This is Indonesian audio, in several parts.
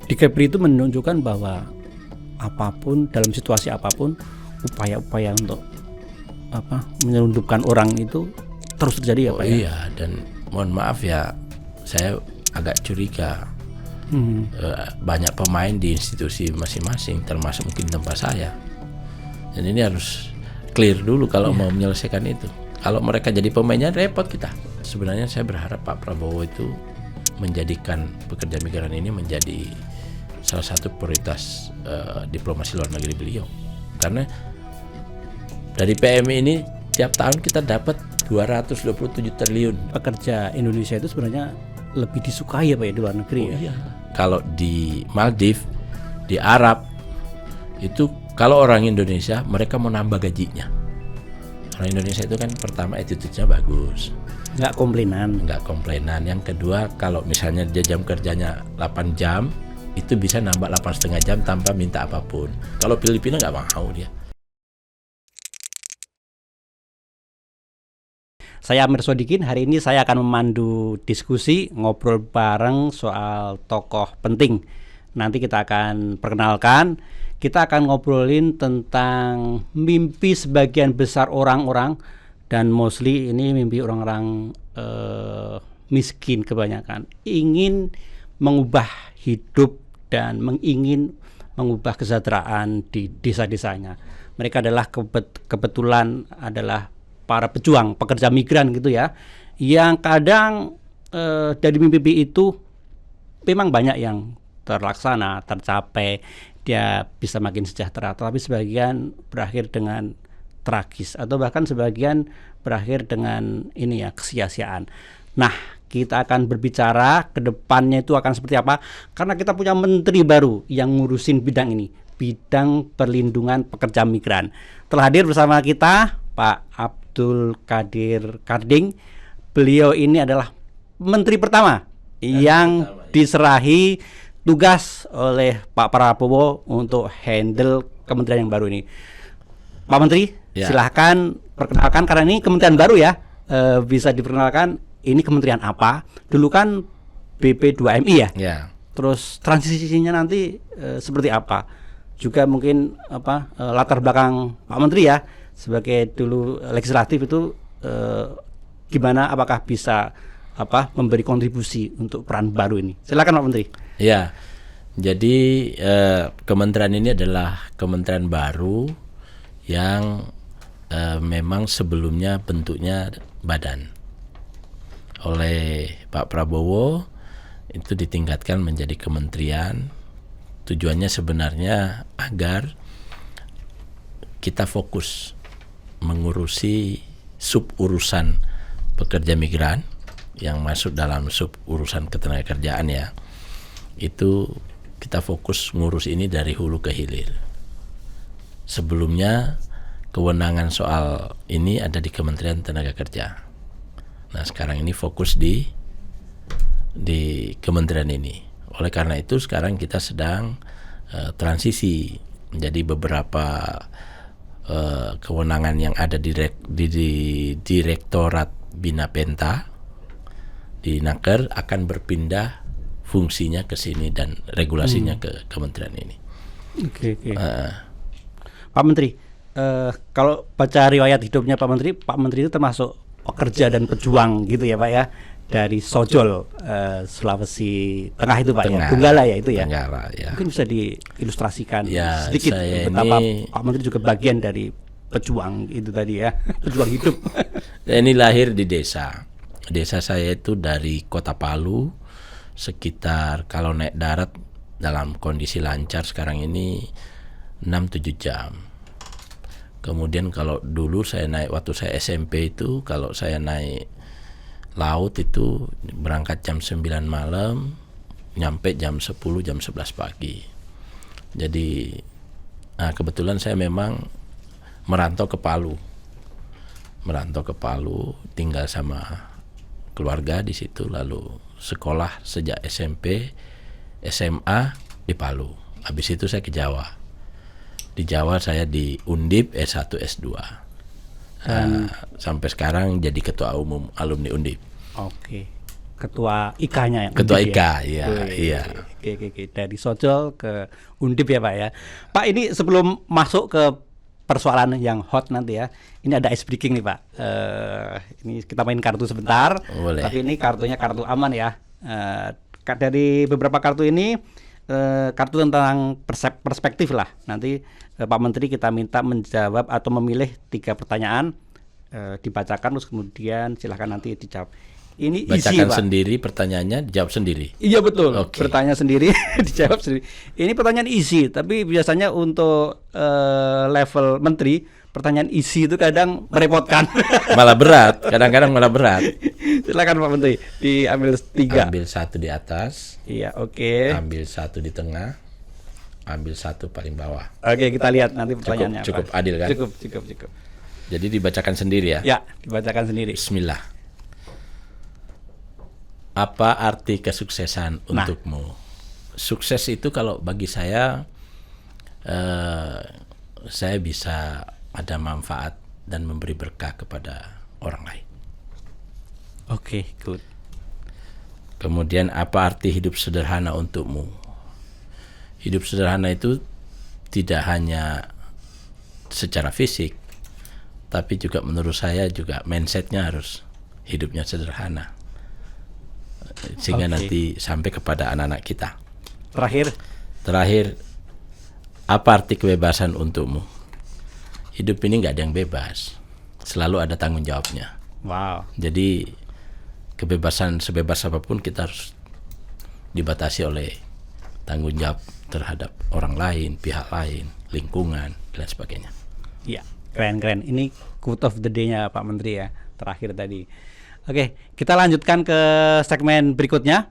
Dikebri itu menunjukkan bahwa apapun, dalam situasi apapun, upaya-upaya untuk menyelundupkan orang itu terus terjadi ya Pak ya? Iya, dan mohon maaf ya, saya agak curiga. Banyak pemain di institusi masing-masing, termasuk mungkin tempat saya. Dan ini harus clear dulu kalau mau menyelesaikan itu. Kalau mereka jadi pemainnya repot kita. Sebenarnya saya berharap Pak Prabowo itu menjadikan pekerja migran ini menjadi salah satu prioritas diplomasi luar negeri beliau. Karena dari PMI ini tiap tahun kita dapat 227 triliun. Pekerja Indonesia itu sebenarnya lebih disukai ya Pak ya di luar negeri ya? Iya. Kalau di Maldives, di Arab, itu kalau orang Indonesia mereka mau nambah gajinya. Orang Indonesia itu kan pertama attitude-nya bagus, Nggak komplainan. Yang kedua, kalau misalnya dia jam kerjanya 8 jam, itu bisa nambah 8,5 jam tanpa minta apapun. Kalau Filipina nggak mau dia. Saya Amir Sodikin, hari ini saya akan memandu diskusi ngobrol bareng soal tokoh penting. Nanti kita akan perkenalkan, kita akan ngobrolin tentang mimpi sebagian besar orang-orang, dan mostly ini mimpi orang-orang miskin kebanyakan, ingin mengubah hidup dan ingin mengubah kesejahteraan di desa-desanya. Mereka adalah kebetulan adalah para pejuang, pekerja migran gitu ya, yang kadang dari mimpi itu memang banyak yang terlaksana, tercapai, dia bisa makin sejahtera, tetapi sebagian berakhir dengan tragis atau bahkan sebagian berakhir dengan ini ya, kesia-siaan. Nah, kita akan berbicara ke depannya itu akan seperti apa, karena kita punya menteri baru yang ngurusin bidang ini, bidang perlindungan pekerja migran. Telah hadir bersama kita Pak Abdul Qadir Karding. Beliau ini adalah menteri pertama yang diserahi tugas oleh Pak Prabowo untuk handle kementerian yang baru ini. Pak Menteri, silahkan perkenalkan, karena ini kementerian baru ya. Bisa diperkenalkan ini kementerian apa? Dulu kan BP2MI ya. Terus transisinya nanti seperti apa? Juga mungkin latar belakang Pak Menteri ya, sebagai dulu legislatif itu gimana, apakah bisa memberi kontribusi untuk peran baru ini? Silakan Pak Menteri. Ya, jadi kementerian ini adalah kementerian baru yang memang sebelumnya bentuknya badan. Oleh Pak Prabowo itu ditingkatkan menjadi kementerian. Tujuannya sebenarnya agar kita fokus mengurusi sub urusan pekerja migran yang masuk dalam sub urusan ketenagakerjaan ya. Itu kita fokus ngurus ini dari hulu ke hilir. Sebelumnya kewenangan soal ini ada di Kementerian Tenaga Kerja. Nah, sekarang ini fokus di kementerian ini. Oleh karena itu sekarang kita sedang transisi. Jadi beberapa kewenangan yang ada di Direktorat Bina Penta di Naker akan berpindah fungsinya ke sini dan regulasinya ke kementerian ini. Oke. Pak Menteri, kalau baca riwayat hidupnya Pak Menteri itu termasuk pekerja dan pejuang gitu ya Pak ya, dari Sojol, Sulawesi Tengah itu Pak ya, Donggala ya itu ya. Tenggara, ya. Mungkin bisa diilustrasikan ya, sedikit betapa ini, Pak Menteri juga bagian dari pejuang itu tadi ya, pejuang hidup. Ini lahir di desa. Desa saya itu dari Kota Palu, sekitar kalau naik darat dalam kondisi lancar sekarang ini 6-7 jam. Kemudian kalau dulu saya naik waktu saya SMP itu, kalau saya naik laut itu berangkat jam 9 malam, nyampe jam 10, jam 11 pagi. Jadi kebetulan saya memang merantau ke Palu, tinggal sama keluarga di situ, lalu sekolah sejak SMP, SMA di Palu. Habis itu saya ke Jawa. Di Jawa saya di Undip S1 S2. Sampai sekarang jadi ketua umum alumni Undip. Oke. ketua IK-nya ya. Ketua Undip IK, ya. iya. Oke. Dari Sojol ke Undip ya Pak ya. Pak, ini sebelum masuk ke persoalan yang hot nanti ya, ini ada ice breaking nih Pak. Ini kita main kartu sebentar. Boleh. Tapi ini kartunya kartu aman ya. Dari beberapa kartu ini kartu tentang perspektif lah. Nanti Pak Menteri kita minta menjawab atau memilih 3 pertanyaan, dibacakan terus kemudian silahkan nanti dijawab. Ini Bacakan isi, Pak. sendiri pertanyaannya, dijawab sendiri. Iya betul. Oke. Bertanya sendiri, dijawab sendiri. Ini pertanyaan isi, tapi biasanya untuk level menteri, pertanyaan isi itu kadang merepotkan. Malah berat, kadang-kadang malah berat. Silakan Pak Menteri, diambil 3. Ambil 1 di atas, Iya, oke. ambil 1 di tengah, ambil 1 paling bawah. Oke, kita lihat nanti pertanyaannya. Cukup Pak. adil kan? Cukup. Jadi dibacakan sendiri ya. Ya, dibacakan sendiri. Bismillah. Apa arti kesuksesan untukmu? Sukses itu kalau bagi saya bisa ada manfaat dan memberi berkah kepada orang lain. Oke, good. Kemudian apa arti hidup sederhana untukmu? Hidup sederhana itu tidak hanya secara fisik, tapi juga menurut saya juga mindsetnya harus hidupnya sederhana. Sehingga Oke. nanti sampai kepada anak-anak kita. Terakhir, Apa arti kebebasan untukmu? Hidup ini nggak ada yang bebas, selalu ada tanggung jawabnya. wow. Jadi kebebasan sebebas apapun kita harus dibatasi oleh tanggung jawab terhadap orang lain, pihak lain, lingkungan dan sebagainya. Iya, keren. Ini quote of the day-nya Pak Menteri ya, terakhir tadi. Oke, kita lanjutkan ke segmen berikutnya.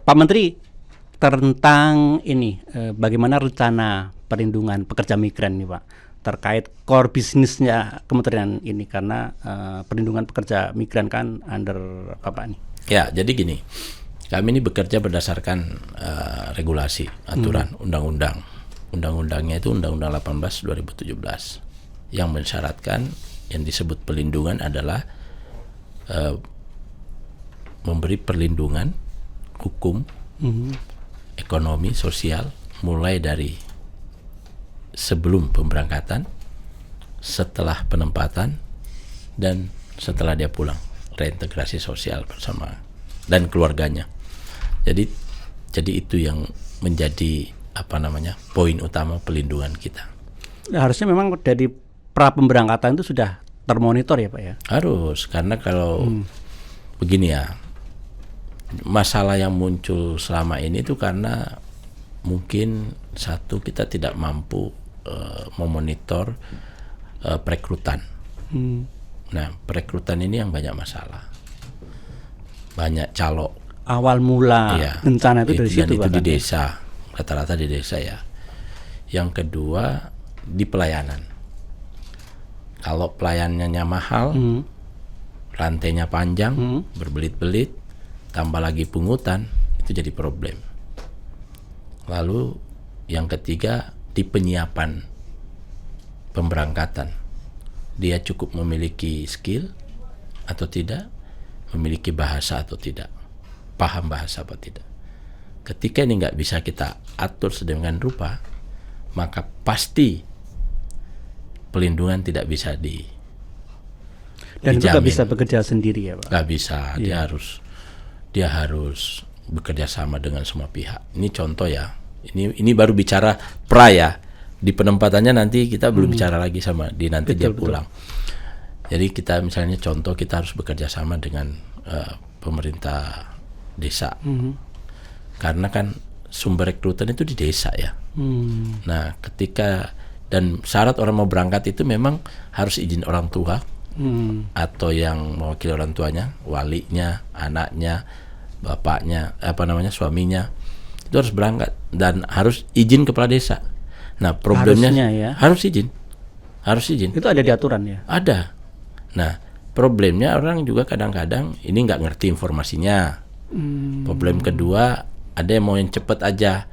Pak Menteri, tentang ini, bagaimana rencana perlindungan pekerja migran nih Pak, terkait core bisnisnya kementerian ini, karena perlindungan pekerja migran kan under apa nih? Ya, jadi gini, kami ini bekerja berdasarkan regulasi, aturan, undang-undang. Undang-undangnya itu Undang-Undang 18 2017 yang mensyaratkan yang disebut perlindungan adalah memberi perlindungan hukum, ekonomi, sosial, mulai dari sebelum pemberangkatan, setelah penempatan, dan setelah dia pulang, reintegrasi sosial bersama dan keluarganya. Jadi itu yang menjadi poin utama pelindungan kita. Nah, harusnya memang dari pra pemberangkatan itu sudah termonitor ya Pak ya? Harus, karena kalau begini ya, masalah yang muncul selama ini itu karena mungkin satu, kita tidak mampu memonitor perekrutan. Nah, perekrutan ini yang banyak masalah, banyak calo. Awal mula Iya, bencana itu dari situ dan itu Pak. di desa, rata-rata di desa ya. Yang kedua di pelayanan. Kalau pelayanannya mahal, rantainya panjang, berbelit-belit, tambah lagi pungutan, itu jadi problem. Lalu yang ketiga di penyiapan pemberangkatan, dia cukup memiliki skill atau tidak, memiliki bahasa atau tidak, paham bahasa atau tidak. Ketika ini nggak bisa kita atur sedemikian rupa, maka pasti pelindungan tidak bisa Dan itu nggak dijamin. bisa bekerja sendiri ya Pak? Nggak bisa, dia harus bekerja sama dengan semua pihak. Ini contoh ya, ini baru bicara pra ya, di penempatannya nanti kita belum bicara lagi sama nanti dia pulang. Jadi kita misalnya contoh, kita harus bekerja sama dengan pemerintah desa, karena kan sumber rekrutan itu di desa ya. Nah, dan syarat orang mau berangkat itu memang harus izin orang tua, atau yang mewakili orang tuanya, walinya, anaknya, bapaknya, suaminya, itu harus berangkat dan harus izin kepala desa. Nah, problemnya Harusnya ya. harus izin. Itu ada di aturan ya? Ada. Nah, problemnya orang juga kadang-kadang ini nggak ngerti informasinya. Problem kedua, ada yang mau yang cepet aja,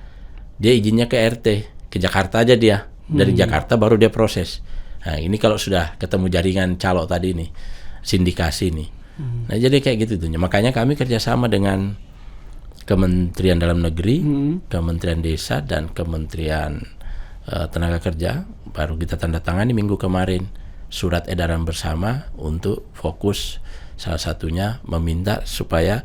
dia izinnya ke RT, ke Jakarta aja dia. Dari Jakarta baru dia proses. Nah, ini kalau sudah ketemu jaringan calo tadi nih, sindikasi nih, Nah jadi kayak gitu tuh. Makanya kami kerjasama dengan Kementerian Dalam Negeri, Kementerian Desa, dan Kementerian Tenaga Kerja. Baru kita tanda tangani minggu kemarin surat edaran bersama untuk fokus, salah satunya meminta supaya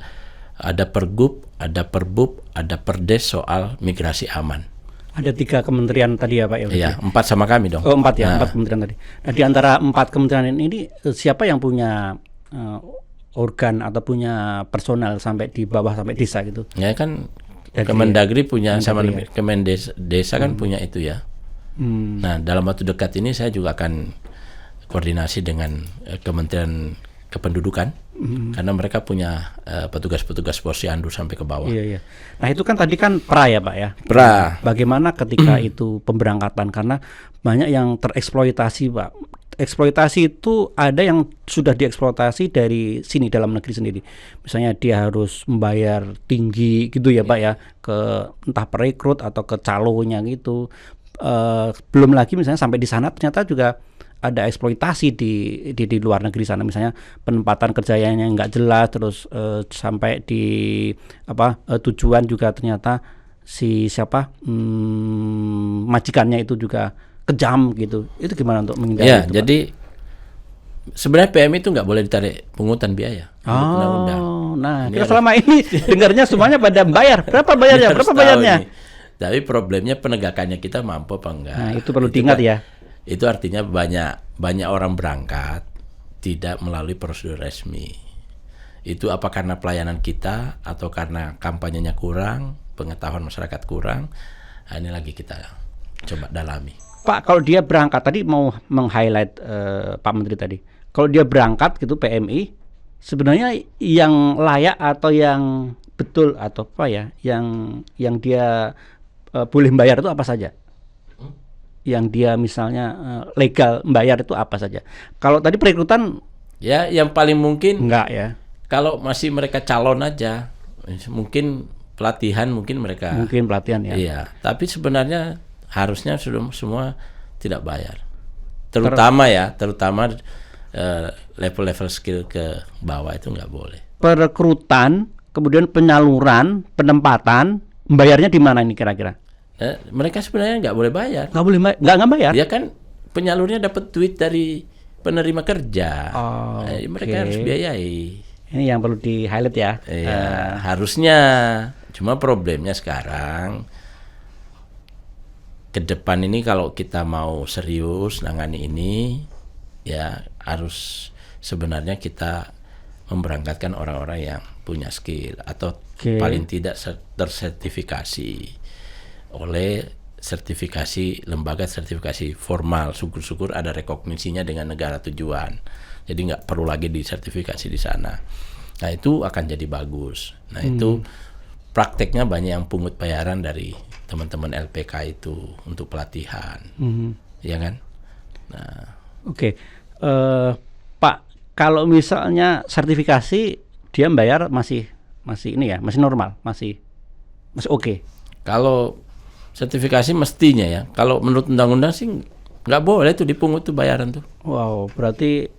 ada pergub, ada perbub, ada perdes soal migrasi aman. Ada 3 kementerian tadi ya Pak ya? Iya, 4 sama kami dong. Oh 4 ya, 4 kementerian tadi. Nah di antara 4 kementerian ini siapa yang punya organ atau punya personal sampai di bawah sampai desa gitu? Ya kan Jadi, Kemendagri punya sama ya. Kemendesa kan punya itu ya. Nah dalam waktu dekat ini saya juga akan koordinasi dengan Kementerian Kependudukan karena mereka punya petugas-petugas posyandu sampai ke bawah. Iya, iya. Nah itu kan tadi kan pra ya Pak ya. Pra. Bagaimana ketika itu pemberangkatan, karena banyak yang tereksploitasi Pak. Eksploitasi itu ada yang sudah dieksploitasi dari sini dalam negeri sendiri. Misalnya dia harus membayar tinggi gitu ya Pak ya, ke entah perekrut atau ke calonya gitu. Belum lagi misalnya sampai di sana ternyata juga ada eksploitasi di luar negeri sana, misalnya penempatan kerjanya nggak jelas, terus sampai di tujuan juga ternyata majikannya itu juga kejam gitu. Itu gimana untuk menghindari Ya, itu, jadi sebenarnya PMI itu nggak boleh ditarik pungutan biaya. Nah kita selama ini dengarnya semuanya pada bayar. Berapa bayarnya? Berapa bayarnya? Tapi problemnya penegakannya kita mampu apa enggak? Nah itu perlu diingat ya. Itu artinya banyak orang berangkat tidak melalui prosedur resmi. Itu apa karena pelayanan kita atau karena kampanyenya kurang, pengetahuan masyarakat kurang? Nah, ini lagi kita coba dalami. Pak, kalau dia berangkat, tadi mau meng-highlight Pak Menteri tadi, kalau dia berangkat gitu PMI, sebenarnya yang layak atau yang betul atau apa ya, yang dia boleh membayar itu apa saja? Yang dia misalnya legal membayar itu apa saja? Kalau tadi perekrutan, ya yang paling mungkin enggak ya. Kalau masih mereka calon aja, mungkin pelatihan mereka. Mungkin pelatihan ya. Iya, tapi sebenarnya harusnya sudah semua tidak bayar. Terutama level-level skill ke bawah itu nggak boleh. Perekrutan, kemudian penyaluran, penempatan, membayarnya di mana ini kira-kira? Mereka sebenarnya nggak boleh bayar. Nggak bayar? Dia kan penyalurnya dapat duit dari penerima kerja. Mereka harus biayai. Ini yang perlu di-highlight ya. Iya, harusnya. Cuma problemnya sekarang ke depan ini kalau kita mau serius nangani ini, ya harus sebenarnya kita memberangkatkan orang-orang yang punya skill atau paling tidak tersertifikasi oleh lembaga sertifikasi formal. Syukur-syukur ada rekognisinya dengan negara tujuan. Jadi nggak perlu lagi disertifikasi di sana. Nah itu akan jadi bagus. Nah itu prakteknya banyak yang pungut bayaran dari teman-teman LPK itu untuk pelatihan, ya kan? Nah, Oke. Pak, kalau misalnya sertifikasi dia bayar masih ini ya, masih normal, masih oke. Kalau sertifikasi mestinya ya, kalau menurut undang-undang sih nggak boleh tuh dipungut tuh bayaran tuh. Wow, berarti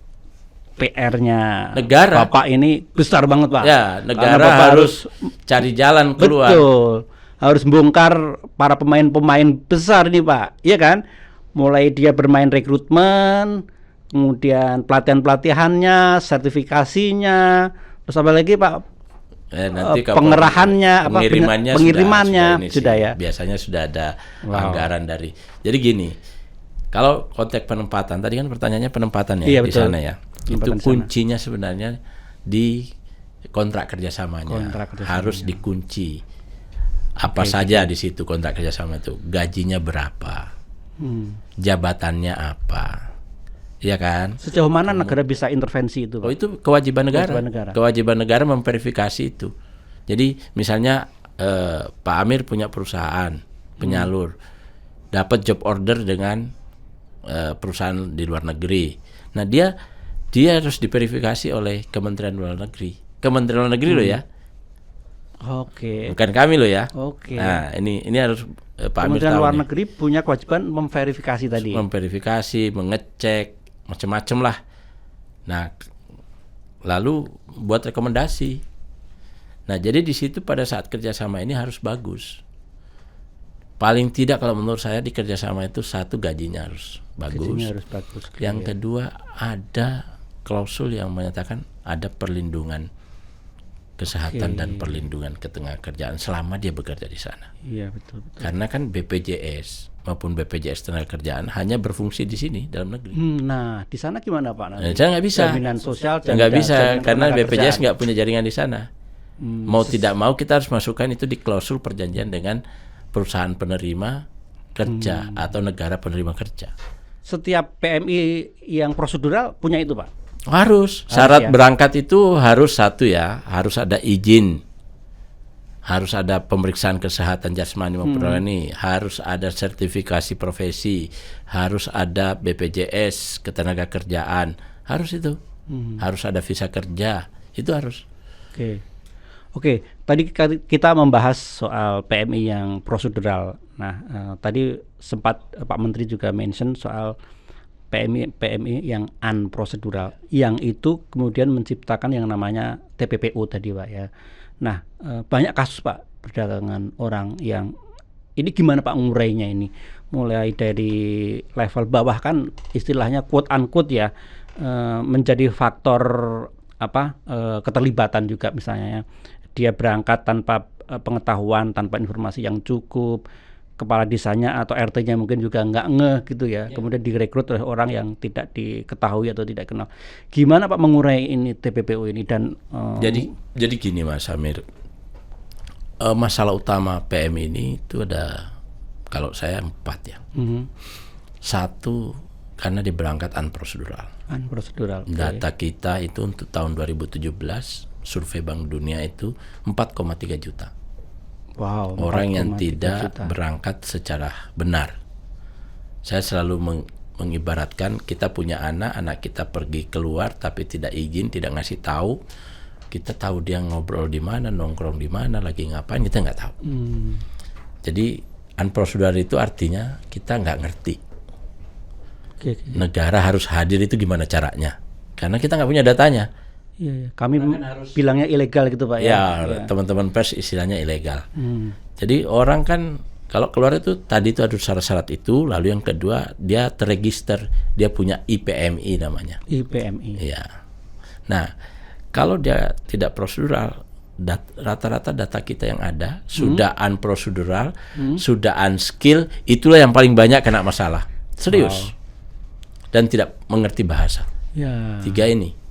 PR-nya negara, Bapak ini besar banget Pak. Ya, negara harus cari jalan keluar. Betul, harus bongkar para pemain-pemain besar nih Pak, iya kan? Mulai dia bermain rekrutmen, kemudian pelatihan-pelatihannya, sertifikasinya, terus apa lagi Pak? Nanti pengerahannya, pengirimannya sudah ya. Biasanya sudah ada anggaran dari. Jadi gini, kalau konteks penempatan tadi kan pertanyaannya penempatan ya, iya, di betul. sana ya. Itu kuncinya sebenarnya di kontrak kerjasamanya. Harus dikunci. Apa saja di situ kontrak kerjasama itu, gajinya berapa, jabatannya apa, ya kan? Sejauh mana negara bisa intervensi itu, Pak? Oh itu kewajiban negara. Kewajiban negara memverifikasi itu. Jadi misalnya Pak Amir punya perusahaan penyalur, dapat job order dengan perusahaan di luar negeri. Nah dia harus diverifikasi oleh Kementerian Luar Negeri. Kementerian Luar Negeri loh ya. Oke. Bukan kami loh ya. Oke. Nah ini harus Pak Amir tahu. Kementerian Luar Negeri punya kewajiban memverifikasi tadi. Memverifikasi, mengecek, macam-macam lah. Nah lalu buat rekomendasi. Nah, jadi di situ pada saat kerjasama ini harus bagus. Paling tidak kalau menurut saya di kerjasama itu satu, gajinya harus bagus. Yang kedua, ada klausul yang menyatakan ada perlindungan kesehatan dan perlindungan ketenagakerjaan selama dia bekerja di sana. Iya, betul. Karena kan BPJS maupun BPJS Tenagakerjaan hanya berfungsi di sini dalam negeri. Nah, di sana gimana Pak? Nanti? Saya nggak bisa. Jaminan sosial nggak bisa karena BPJS nggak punya jaringan di sana. Mau tidak mau kita harus masukkan itu di klausul perjanjian dengan perusahaan penerima kerja atau negara penerima kerja. Setiap PMI yang prosedural punya itu Pak? Harus. Syarat berangkat itu harus satu ya, harus ada izin, harus ada pemeriksaan kesehatan jasmani maupun rohani, harus ada sertifikasi profesi, harus ada BPJS ketenagakerjaan, harus itu, harus ada visa kerja, itu harus. Oke, tadi kita membahas soal PMI yang prosedural. Nah, tadi sempat Pak Menteri juga mention soal PMI yang unprosedural, yang itu kemudian menciptakan yang namanya TPPU tadi Pak ya. Nah, banyak kasus Pak perdagangan orang yang ini gimana Pak ngurainya ini? Mulai dari level bawah kan istilahnya quote unquote ya, menjadi faktor keterlibatan juga misalnya ya. Dia berangkat tanpa pengetahuan, tanpa informasi yang cukup. Kepala desanya atau RT-nya mungkin juga nggak ngeh gitu ya. Kemudian direkrut oleh orang yang tidak diketahui atau tidak kenal. Gimana Pak mengurai ini TPPU ini dan jadi gini Mas Amir, masalah utama PM ini itu ada, kalau saya 4 ya. Satu, karena dia berangkat unprosedural. Data kita itu untuk tahun 2017 survei Bank Dunia itu 4,3 juta. Wow, orang yang tidak berangkat secara benar. Saya selalu mengibaratkan kita punya anak kita pergi keluar tapi tidak izin, tidak ngasih tahu. Kita tahu dia ngobrol di mana, nongkrong di mana, lagi ngapain, kita nggak tahu. Jadi unprosedural itu artinya kita nggak ngerti. Negara harus hadir itu gimana caranya? Karena kita nggak punya datanya. Iya, kami bilangnya ilegal gitu Pak ya. Teman-teman pers istilahnya ilegal. Jadi orang kan kalau keluar itu tadi itu ada syarat-syarat itu, lalu yang kedua dia terregister, dia punya IPMI namanya. IPMI. Iya. Nah, kalau dia tidak prosedural, rata-rata data kita yang ada sudah unprosedural, sudah unskill, itulah yang paling banyak kena masalah. Serius. Dan tidak mengerti bahasa. Ya. Tiga ini.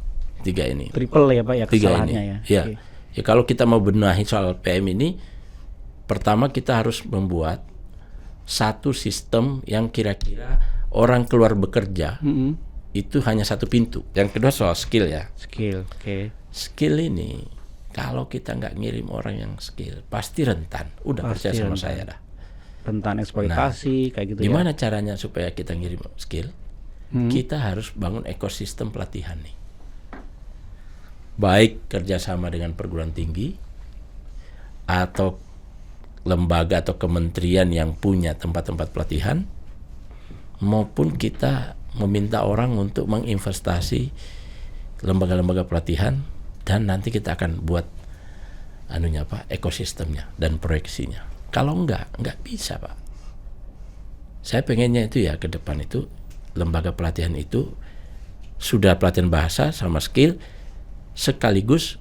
Triple ya Pak ya kesalahannya ya. Ya. Ya kalau kita mau benahi soal PM ini, pertama kita harus membuat satu sistem yang kira-kira orang keluar bekerja itu hanya satu pintu. Yang kedua soal skill ya. Skill ini kalau kita nggak ngirim orang yang skill pasti rentan. Udah percaya sama saya dah. Rentan eksploitasi kayak gitu. Gimana caranya supaya kita ngirim skill? Kita harus bangun ekosistem pelatihan nih. Baik kerjasama dengan perguruan tinggi atau lembaga atau kementerian yang punya tempat-tempat pelatihan, maupun kita meminta orang untuk menginvestasi lembaga-lembaga pelatihan, dan nanti kita akan buat ekosistemnya dan proyeksinya. Kalau nggak bisa Pak. Saya pengennya itu ya ke depan itu lembaga pelatihan itu sudah pelatihan bahasa sama skill, sekaligus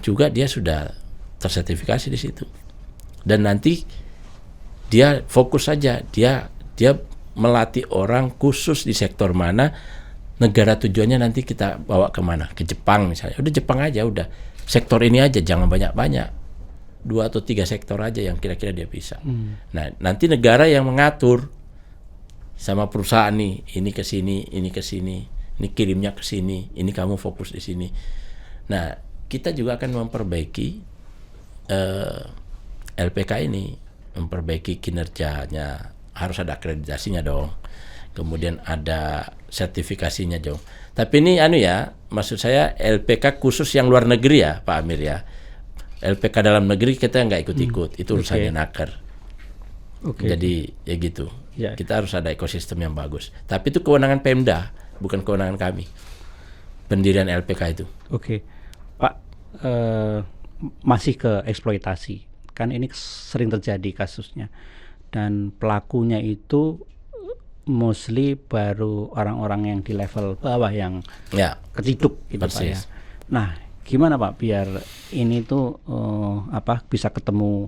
juga dia sudah tersertifikasi di situ. Dan nanti dia fokus saja, dia melatih orang khusus di sektor mana, negara tujuannya nanti kita bawa kemana, ke Jepang misalnya. Udah Jepang aja, udah sektor ini aja, jangan banyak-banyak, 2 atau 3 sektor aja yang kira-kira dia bisa. Nah nanti negara yang mengatur sama perusahaan nih, ini ke sini, ini kirimnya ke sini, ini kamu fokus di sini. Nah, kita juga akan memperbaiki LPK ini, memperbaiki kinerjanya, harus ada akreditasinya dong. Kemudian ada sertifikasinya dong. Tapi ini maksud saya LPK khusus yang luar negeri ya, Pak Amir ya. LPK dalam negeri kita nggak ikut-ikut, itu urusannya Naker. Jadi ya gitu. Kita harus ada ekosistem yang bagus. Tapi itu kewenangan Pemda, bukan kewenangan kami. pendirian LPK itu. Oke, Pak, masih ke eksploitasi. Kan ini sering terjadi kasusnya. Dan pelakunya itu mostly baru orang-orang yang di level bawah yang keciduk gitu Pak ya. Nah, gimana Pak biar ini tuh bisa ketemu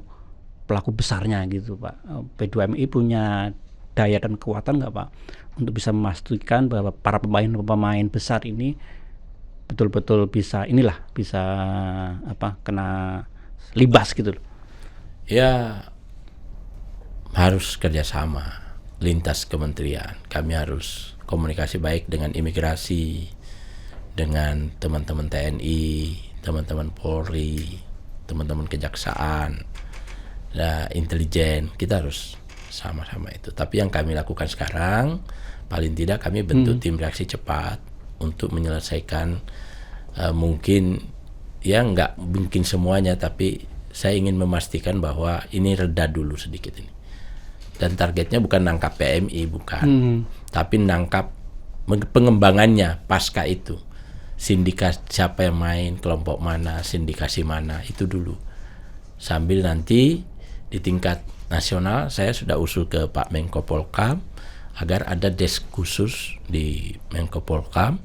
pelaku besarnya gitu Pak. P2MI punya daya dan kekuatan nggak Pak untuk bisa memastikan bahwa para pemain besar ini betul-betul bisa kena libas gitu loh. Ya harus kerjasama lintas kementerian. Kami harus komunikasi baik dengan imigrasi, dengan teman-teman TNI, teman-teman Polri, teman-teman kejaksaan, intelijen. Kita harus sama-sama itu. Tapi yang kami lakukan sekarang, paling tidak kami bentuk tim reaksi cepat untuk menyelesaikan mungkin nggak mungkin semuanya, tapi saya ingin memastikan bahwa ini reda dulu sedikit ini. Dan targetnya bukan nangkap PMI, bukan, tapi nangkap pengembangannya pasca itu. Sindikat siapa yang main, kelompok mana, sindikasi mana, itu dulu. Sambil nanti di tingkat nasional saya sudah usul ke Pak Menko Polkam agar ada desk khusus di Menko Polkam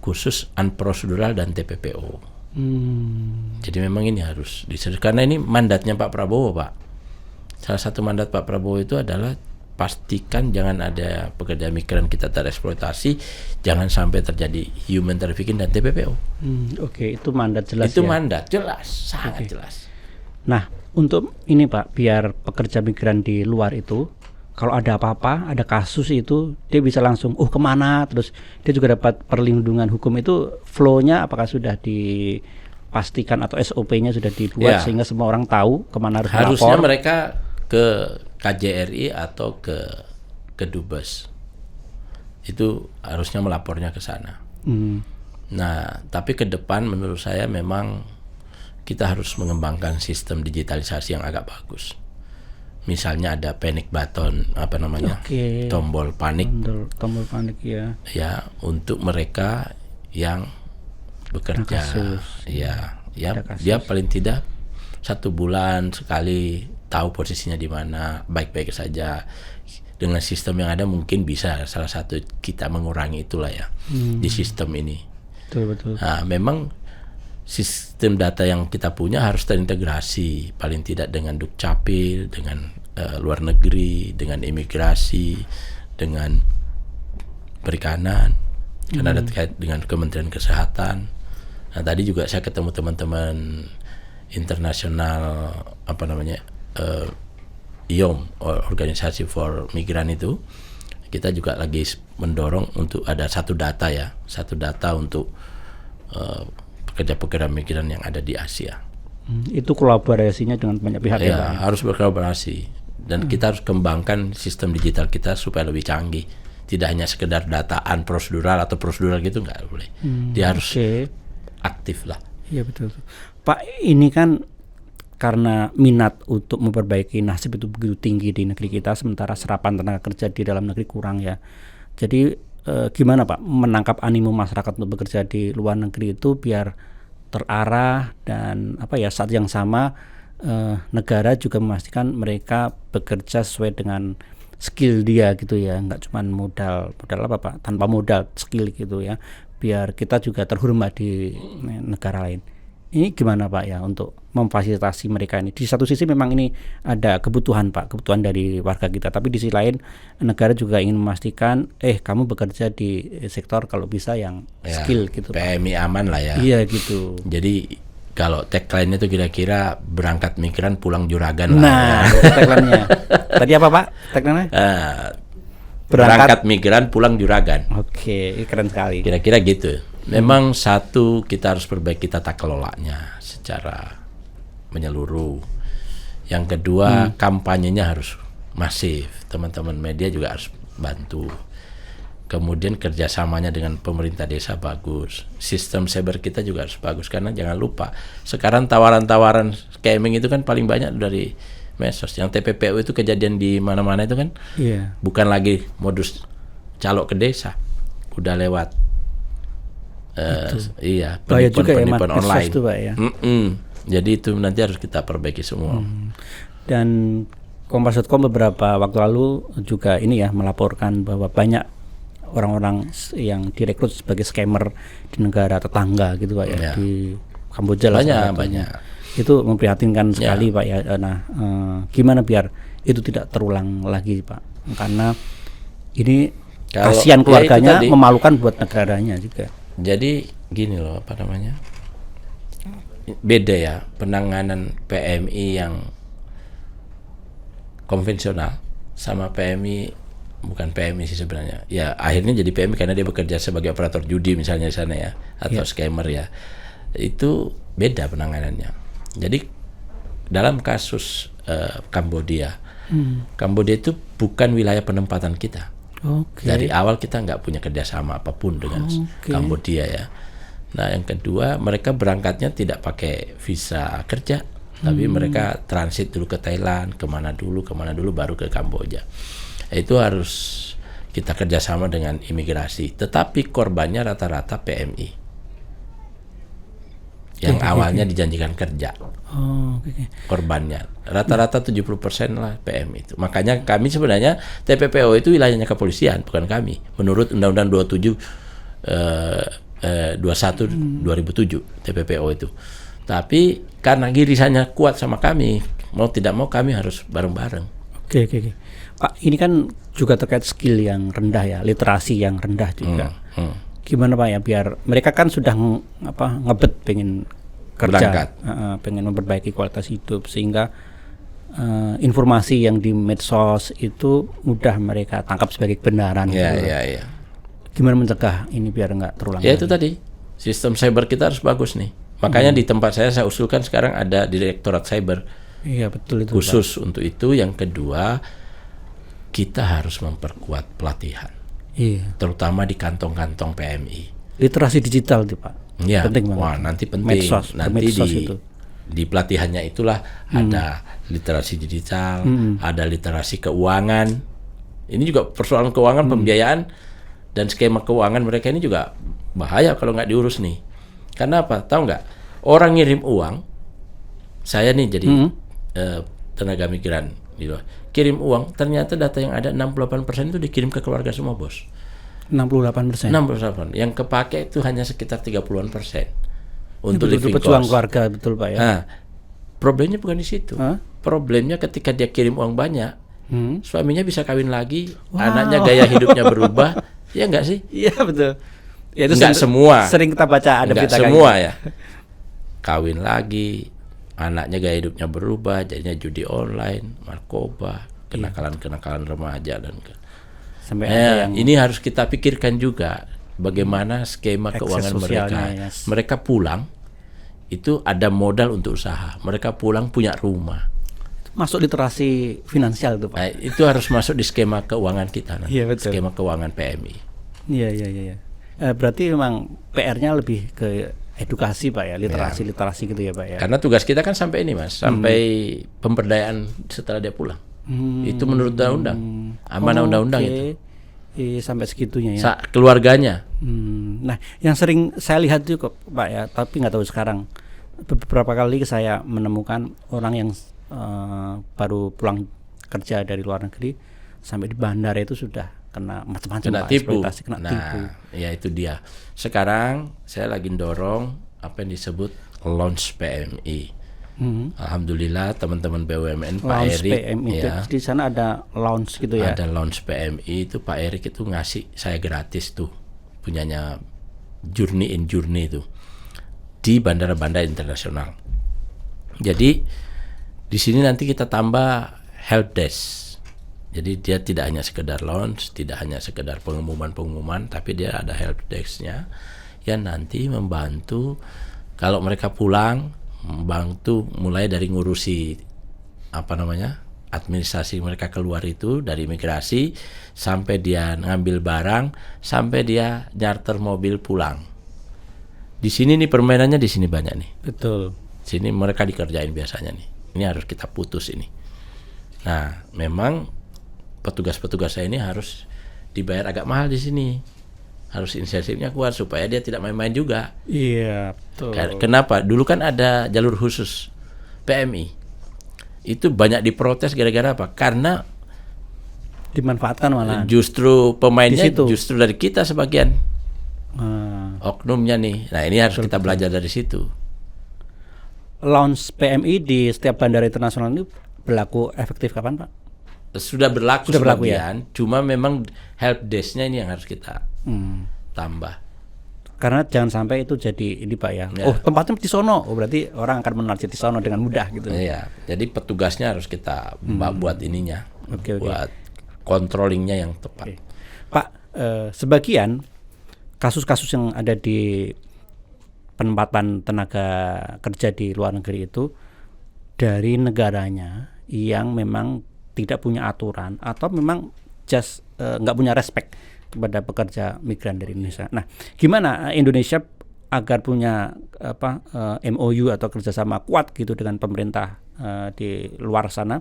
khusus unprosedural dan TPPO. Jadi memang ini harus diserius karena ini mandatnya Pak Prabowo, Pak. Salah satu mandat Pak Prabowo itu adalah pastikan jangan ada pekerja migran kita tereksploitasi, jangan sampai terjadi human trafficking dan TPPO. Oke, itu mandat jelas. Itu mandat jelas, sangat jelas. Nah, untuk ini Pak, biar pekerja migran di luar itu kalau ada apa-apa, ada kasus itu dia bisa langsung kemana, terus dia juga dapat perlindungan hukum. Itu flow-nya apakah sudah dipastikan atau SOP-nya sudah dibuat sehingga semua orang tahu kemana harus melapor? Harusnya mereka ke KJRI atau ke Dubes. Itu harusnya melapornya ke sana. Nah, tapi ke depan menurut saya memang kita harus mengembangkan sistem digitalisasi yang agak bagus. Misalnya ada panic button, tombol panik. Tombol panik ya. Ya, untuk mereka yang bekerja. Dia paling tidak 1 bulan sekali tahu posisinya di mana, baik-baik saja. Dengan sistem yang ada mungkin bisa salah satu kita mengurangi itulah ya di sistem ini. Betul. Nah, memang sistem data yang kita punya harus terintegrasi paling tidak dengan Dukcapil, dengan luar negeri, dengan imigrasi, dengan perikanan, karena ada terkait dengan Kementerian Kesehatan. Nah, tadi juga saya ketemu teman-teman internasional IOM, organisasi for migran itu. Kita juga lagi mendorong untuk ada satu data untuk pekerja-pekerja migran yang ada di Asia. Itu kolaborasinya dengan banyak pihak ya Pak? Harus berkolaborasi dan kita harus kembangkan sistem digital kita supaya lebih canggih. Tidak hanya sekedar dataan prosedural atau prosedural gitu, nggak boleh. Dia harus aktif lah. Iya betul. Pak, ini kan karena minat untuk memperbaiki nasib itu begitu tinggi di negeri kita, sementara serapan tenaga kerja di dalam negeri kurang ya. Jadi gimana Pak menangkap animo masyarakat untuk bekerja di luar negeri itu biar terarah dan saat yang sama negara juga memastikan mereka bekerja sesuai dengan skill dia gitu ya, nggak cuma modal Pak, tanpa modal skill gitu ya, biar kita juga terhormat di negara lain. Ini gimana Pak ya untuk memfasilitasi mereka ini? Di satu sisi memang ini ada kebutuhan Pak, kebutuhan dari warga kita, tapi di sisi lain negara juga ingin memastikan kamu bekerja di sektor kalau bisa yang skill gitu PMI Pak. Aman lah ya. Iya gitu. Jadi kalau tagline itu kira-kira berangkat migran pulang juragan lah. Nah, tagline-nya. Tadi apa Pak tagline-nya? Berangkat migran pulang juragan. Oke, keren sekali. Kira-kira gitu. Memang satu, kita harus perbaiki tata kelolanya secara menyeluruh. Yang kedua, kampanyenya harus masif. Teman-teman media juga harus bantu. Kemudian kerjasamanya dengan pemerintah desa bagus. Sistem cyber kita juga harus bagus. Karena jangan lupa, sekarang tawaran-tawaran scamming itu kan paling banyak dari medsos. Yang TPPU itu kejadian di mana-mana itu kan bukan lagi modus calok ke desa. Udah lewat Iya, bahaya juga ya penipuan online itu Pak ya. Jadi itu nanti harus kita perbaiki semua. Dan Kompas.com beberapa waktu lalu juga ini ya melaporkan bahwa banyak orang-orang yang direkrut sebagai scammer di negara tetangga gitu Pak ya, di Kamboja lah banyak. Itu memprihatinkan sekali Pak ya. Nah, gimana biar itu tidak terulang lagi Pak? Karena ini kasihan keluarganya, memalukan buat negaranya juga. Jadi gini loh, apa namanya? Beda ya penanganan PMI yang konvensional sama PMI, bukan PMI sih sebenarnya. Ya akhirnya jadi PMI karena dia bekerja sebagai operator judi misalnya di sana ya, atau scammer ya. Itu beda penanganannya. Jadi dalam kasus Kambodia, Kambodia itu bukan wilayah penempatan kita. Dari awal kita nggak punya kerjasama apapun dengan Kambodia ya. Nah yang kedua, mereka berangkatnya tidak pakai visa kerja, tapi mereka transit dulu ke Thailand, kemana dulu baru ke Kamboja. Itu harus kita kerjasama dengan imigrasi. Tetapi korbannya rata-rata PMI yang awalnya dijanjikan kerja. Korbannya rata-rata 70% lah PMI itu. Makanya kami sebenarnya TPPO itu wilayahnya kepolisian, bukan kami. Menurut Undang-Undang 21 2007 TPPO itu. Tapi karena girisannya kuat sama kami, mau tidak mau kami harus bareng-bareng. Oke. Pak, ini kan juga terkait skill yang rendah ya, literasi yang rendah juga. Gimana Pak ya biar mereka kan sudah ngebet pengen kerja, pengen memperbaiki kualitas hidup, sehingga informasi yang di medsos itu mudah mereka tangkap sebagai kebenaran. Iya. Gimana mencegah ini biar nggak terulang lagi? Itu tadi, sistem cyber kita harus bagus nih. Makanya di tempat saya usulkan sekarang ada Direktorat Cyber. Iya betul itu. Khusus Pak. Untuk itu. Yang kedua, kita harus memperkuat pelatihan. Iya. Terutama di kantong-kantong PMI. Literasi digital tuh Pak. Iya. Penting banget. Wah nanti penting. Nanti di pelatihannya itulah ada literasi digital, ada literasi keuangan. Ini juga persoalan keuangan, pembiayaan dan skema keuangan mereka ini juga bahaya kalau nggak diurus nih. Karena apa? Tahu nggak? Orang ngirim uang, saya nih jadi tenaga migran gitu. Kirim uang, ternyata data yang ada 68% itu dikirim ke keluarga semua, Bos. 68%. 68%. Yang kepake itu hanya sekitar 30%. Untuk living cost. Pejuang keluarga, betul Pak ya. Nah, problemnya bukan di situ. Problemnya ketika dia kirim uang banyak, suaminya bisa kawin lagi, anaknya gaya hidupnya berubah, ya enggak sih? Iya betul. Ya, itu enggak semua. Sering kita baca ada berita semua ya. Kawin lagi, anaknya gaya hidupnya berubah, jadinya judi online, narkoba, kenakalan-kenakalan remaja dan sampai ini harus kita pikirkan juga bagaimana skema keuangan mereka. Mereka pulang itu ada modal untuk usaha. Mereka pulang punya rumah. Masuk literasi finansial itu Pak. Nah, itu harus masuk di skema keuangan kita nanti. Iya, betul. Skema keuangan PMI. Iya. Berarti memang PR-nya lebih ke edukasi Pak ya, literasi gitu ya Pak ya. Karena tugas kita kan sampai ini Mas, sampai pemberdayaan setelah dia pulang. Itu menurut undang-undang, amanah undang-undang itu. Sampai segitunya ya. Keluarganya. Nah, yang sering saya lihat juga Pak ya, tapi nggak tahu sekarang. Beberapa kali saya menemukan orang yang baru pulang kerja dari luar negeri sampai di bandara itu sudah kena macam-macam kena Pak, tipu. kena tipu. Ya itu dia. Sekarang saya lagi dorong apa yang disebut launch PMI. Alhamdulillah teman-teman BUMN Pak Erik ya. Di sana ada launch gitu ya. Ada launch PMI itu Pak Erik itu ngasih saya gratis tuh punyanya Journey in Journey itu di bandara-bandara internasional. Jadi di sini nanti kita tambah help desk. Jadi dia tidak hanya sekedar launch, tidak hanya sekedar pengumuman, tapi dia ada help desk-nya yang nanti membantu kalau mereka pulang, membantu mulai dari ngurusi administrasi mereka keluar itu dari imigrasi sampai dia ngambil barang sampai dia charter mobil pulang. Di sini nih permainannya di sini banyak nih. Betul. Sini mereka dikerjain biasanya nih. Ini harus kita putus ini. Nah, memang petugas-petugas saya ini harus dibayar agak mahal di sini. harus insentifnya kuat supaya dia tidak main-main juga. Iya, betul. Kenapa? Dulu kan ada jalur khusus PMI. Itu banyak diprotes gara-gara apa? Karena Dimanfaatkan malah. justru pemainnya Di situ. justru dari kita sebagian oknumnya nih. Nah ini harus kita belajar dari situ. Launch PMI di setiap bandara internasional ini berlaku efektif kapan, Pak? Sudah berlaku Sudah berlaku, sebagian, cuma memang help desk-nya ini yang harus kita tambah. Karena jangan sampai itu jadi ini, Pak ya. Ya. Oh, tempatnya di sono. Oh, berarti orang akan menarget di sono dengan mudah gitu. Iya, jadi petugasnya harus kita buat ininya, Oke. buat controllingnya yang tepat. Oke. Pak, sebagian kasus-kasus yang ada di penempatan tenaga kerja di luar negeri itu dari negaranya yang memang tidak punya aturan atau memang just nggak punya respect kepada pekerja migran dari Indonesia. Nah, gimana Indonesia agar punya MOU atau kerjasama kuat gitu dengan pemerintah di luar sana,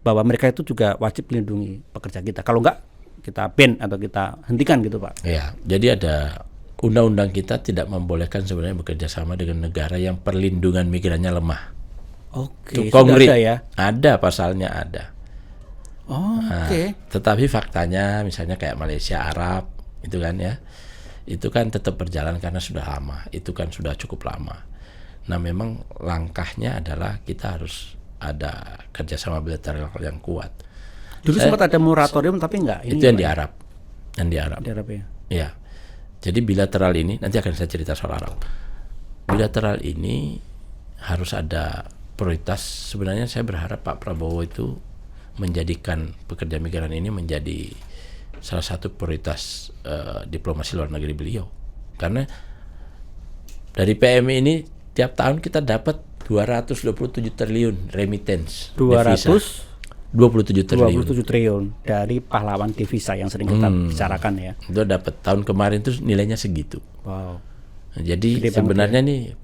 bahwa mereka itu juga wajib melindungi pekerja kita. Kalau enggak, kita ban atau kita hentikan gitu, Pak. Ya, jadi ada undang-undang kita tidak membolehkan sebenarnya bekerja sama dengan negara yang perlindungan migrannya lemah. Oke, Itu konkret. sudah ada ya. Ada pasalnya ada. Oh, Nah, oke. tetapi faktanya misalnya kayak Malaysia, Arab, itu kan ya, itu kan tetap berjalan karena sudah lama. Itu kan sudah cukup lama. Nah, memang langkahnya adalah kita harus ada kerjasama bilateral yang kuat. Dulu sempat ada moratorium tapi enggak. Itu yang di Arab, yang di Arab. Di Arab ya. Ya, jadi bilateral ini nanti akan saya cerita soal Arab. Bilateral ini harus ada prioritas. Sebenarnya saya berharap Pak Prabowo itu menjadikan pekerja migran ini menjadi salah satu prioritas diplomasi luar negeri beliau. Karena dari PMI ini tiap tahun kita dapat 227 triliun remittance devisa. 27 triliun. 27 triliun dari pahlawan devisa yang sering kita bicarakan ya. Itu dapat tahun kemarin tuh nilainya segitu. Wow. Nah, jadi Gede sebenarnya nih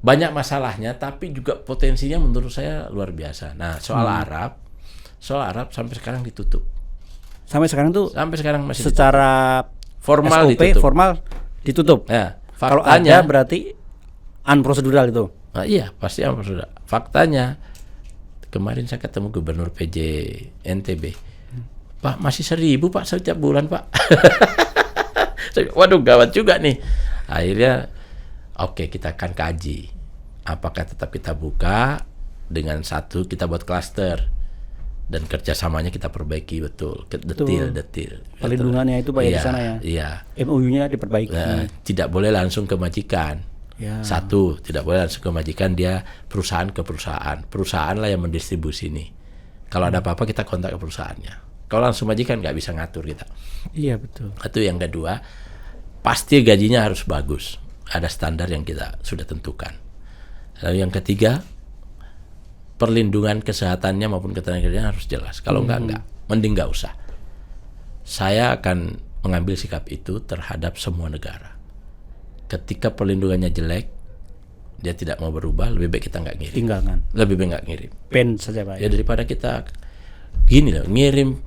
banyak masalahnya, tapi juga potensinya menurut saya luar biasa. Nah, soal Arab sampai sekarang ditutup. Sampai sekarang tuh Sampai sekarang masih secara formal SOP ditutup. formal ditutup. Ya, Kalau faktanya ada berarti unprocedural itu. iya, pasti apa sudah. Faktanya kemarin saya ketemu Gubernur PJ NTB. Pak, masih 1.000 Pak setiap bulan Pak. Waduh, gawat juga nih. Akhirnya oke, kita akan kaji apakah tetap kita buka dengan satu kita buat klaster dan kerjasamanya kita perbaiki betul, detil. Perlindungannya itu Pak ya di sana ya. Iya. MOU-nya diperbaiki. Tidak boleh langsung ke majikan. Ya. Satu, tidak boleh langsung ke majikan, dia perusahaan ke perusahaan. Perusahaan lah yang mendistribusi ini. Kalau ada apa-apa kita kontak ke perusahaannya. Kalau langsung majikan nggak bisa ngatur kita. Iya betul. Itu yang kedua, pasti gajinya harus bagus. Ada standar yang kita sudah tentukan. Lalu yang ketiga, perlindungan kesehatannya maupun ketenagakerjaan harus jelas. Kalau enggak, mending nggak usah. Saya akan mengambil sikap itu terhadap semua negara. Ketika perlindungannya jelek, dia tidak mau berubah, lebih baik kita nggak ngirim. Tinggalkan. Lebih baik nggak ngirim. Ban saja Pak. Ya daripada kita gini loh, ngirim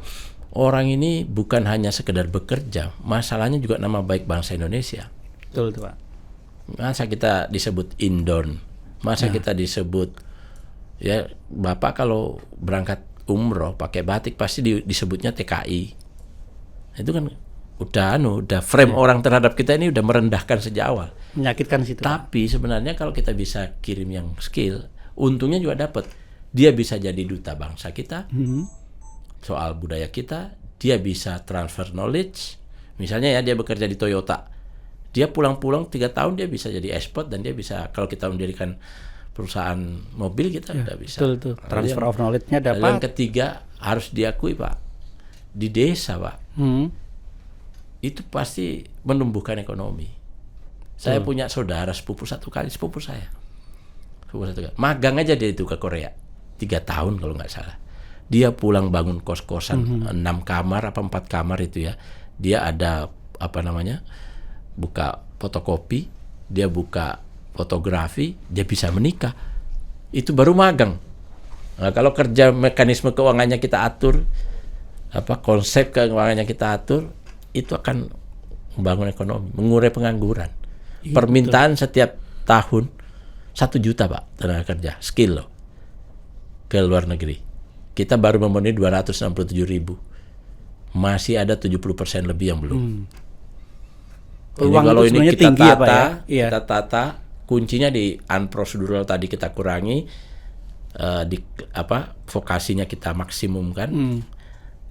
orang ini bukan hanya sekedar bekerja, masalahnya juga nama baik bangsa Indonesia. Betul itu Pak. Masa kita disebut indon, masa kita disebut ya Bapak kalau berangkat umroh pakai batik pasti disebutnya TKI. Itu kan udah frame orang terhadap kita ini udah merendahkan sejak awal. Menyakitkan situ. Tapi sebenarnya kalau kita bisa kirim yang skill, untungnya juga dapat. Dia bisa jadi duta bangsa kita, soal budaya kita, dia bisa transfer knowledge. Misalnya ya dia bekerja di Toyota, dia pulang-pulang 3 tahun dia bisa jadi ekspor dan dia bisa kalau kita mendirikan perusahaan mobil kita udah bisa. Betul itu. Transfer of knowledge-nya Lalu dapat. yang ketiga harus diakui Pak, di desa Pak, itu pasti menumbuhkan ekonomi. Saya punya saudara sepupu saya. Magang aja dia itu ke Korea 3 tahun kalau nggak salah. Dia pulang bangun kos-kosan 6 kamar apa 4 kamar itu ya. Dia ada buka fotokopi, dia buka fotografi, dia bisa menikah. Itu baru magang. Nah, kalau kerja mekanisme keuangannya kita atur, konsep keuangannya kita atur, itu akan membangun ekonomi, mengurai pengangguran. Iya, Permintaan setiap tahun 1 juta Pak tenaga kerja skill loh ke luar negeri. Kita baru memenuhi 267.000. Masih ada 70% lebih yang belum. Jadi Peluang kalau itu ini sebenarnya kita tinggi ya, Pak, tata, ya? Iya. kita tata, kuncinya di unprocedural tadi kita kurangi, di vokasinya kita maksimumkan,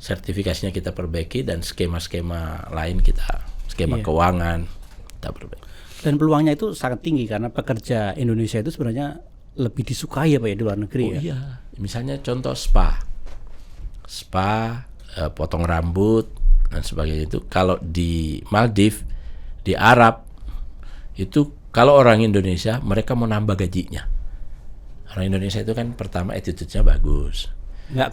sertifikasinya kita perbaiki, dan skema-skema lain skema keuangan kita perbaiki. Dan peluangnya itu sangat tinggi karena pekerja Indonesia itu sebenarnya lebih disukai ya Pak ya di luar negeri ya. Iya, misalnya contoh spa, potong rambut dan sebagainya itu. Kalau di Maldives, di Arab itu kalau orang Indonesia mereka mau nambah gajinya. Orang Indonesia itu kan pertama attitude-nya bagus, Nggak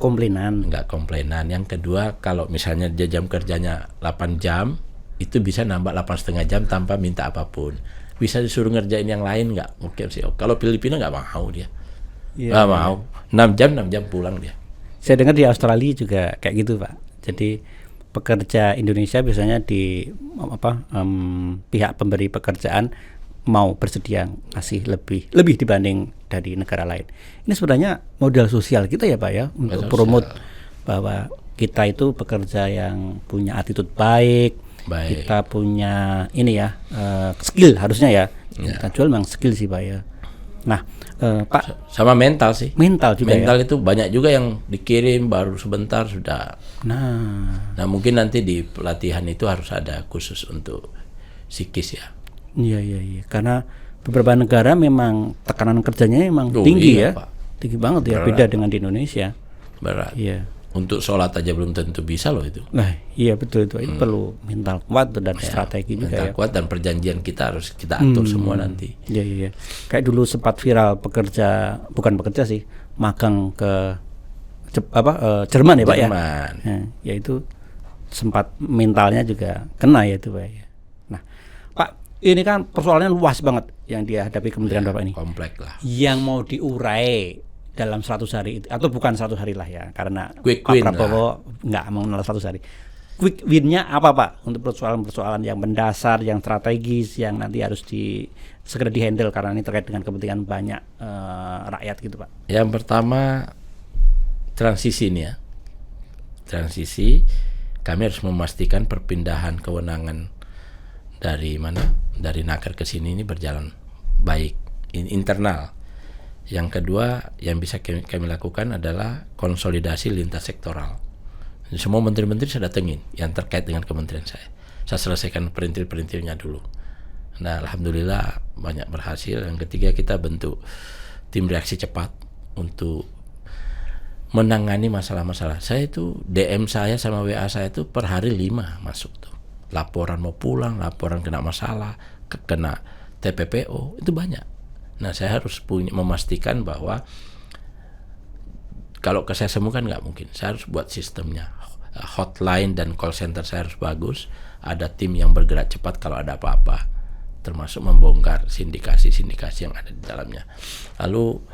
komplainan. Yang kedua, kalau misalnya dia jam kerjanya 8 jam, itu bisa nambah 8,5 jam tanpa minta apapun. Bisa disuruh ngerjain yang lain nggak? Mungkin sih. Kalau Filipina nggak mau dia. Nggak mau. 6 jam pulang dia. Saya dengar di Australia juga kayak gitu Pak. Jadi pekerja Indonesia biasanya di pihak pemberi pekerjaan mau bersedia ngasih lebih dibanding dari negara lain. Ini sebenarnya modal sosial kita ya Pak ya, untuk promote bahwa kita itu pekerja yang punya attitude baik. Kita punya ini ya, skill harusnya ya. Kita jual memang skill sih Pak ya. Nah Pak, sama mental sih. Mental juga mental ya? Itu banyak juga yang dikirim baru sebentar sudah. Nah mungkin nanti di pelatihan itu harus ada khusus untuk psikis ya. Iya. Karena beberapa negara memang tekanan kerjanya memang tinggi ya, Pak. Tinggi banget ya, beda dengan di Indonesia. Berat. Iya. Untuk sholat aja belum tentu bisa loh itu. Nah, iya betul itu. Itu perlu mental kuat dan strategi juga mental ya. kuat dan perjanjian kita harus kita atur semua nanti. Iya. Kayak dulu sempat viral bukan pekerja sih, magang ke Jerman ya Pak ya. Jerman. Ya itu sempat mentalnya juga kena ya itu Pak ya. Nah, Pak, ini kan persoalannya luas banget yang dihadapi Kementerian Bapak ini. Kompleks lah. Yang mau diurai dalam 100 hari itu, atau bukan 100 hari lah ya, karena Quick Pak win Prabowo nggak mengenal 100 hari. Quick win-nya apa Pak untuk persoalan-persoalan yang mendasar, yang strategis, yang nanti harus segera dihandle karena ini terkait dengan kepentingan banyak rakyat gitu Pak. Yang pertama transisi nih ya. Transisi, kami harus memastikan perpindahan kewenangan dari Naker ke sini ini berjalan baik, internal. Yang kedua yang bisa kami lakukan adalah konsolidasi lintas sektoral. Semua menteri-menteri saya datengin yang terkait dengan kementerian saya. Saya selesaikan perintil-perintilnya dulu. Nah, alhamdulillah banyak berhasil. Yang ketiga kita bentuk tim reaksi cepat untuk menangani masalah-masalah. Saya itu DM saya sama WA saya itu per hari 5 masuk tuh. Laporan mau pulang, laporan kena masalah, kena TPPO, itu banyak. Nah, saya harus memastikan bahwa kalau ke saya semua kan nggak mungkin. Saya harus buat sistemnya, hotline dan call center saya harus bagus. Ada tim yang bergerak cepat kalau ada apa-apa, termasuk membongkar sindikasi-sindikasi yang ada di dalamnya. Lalu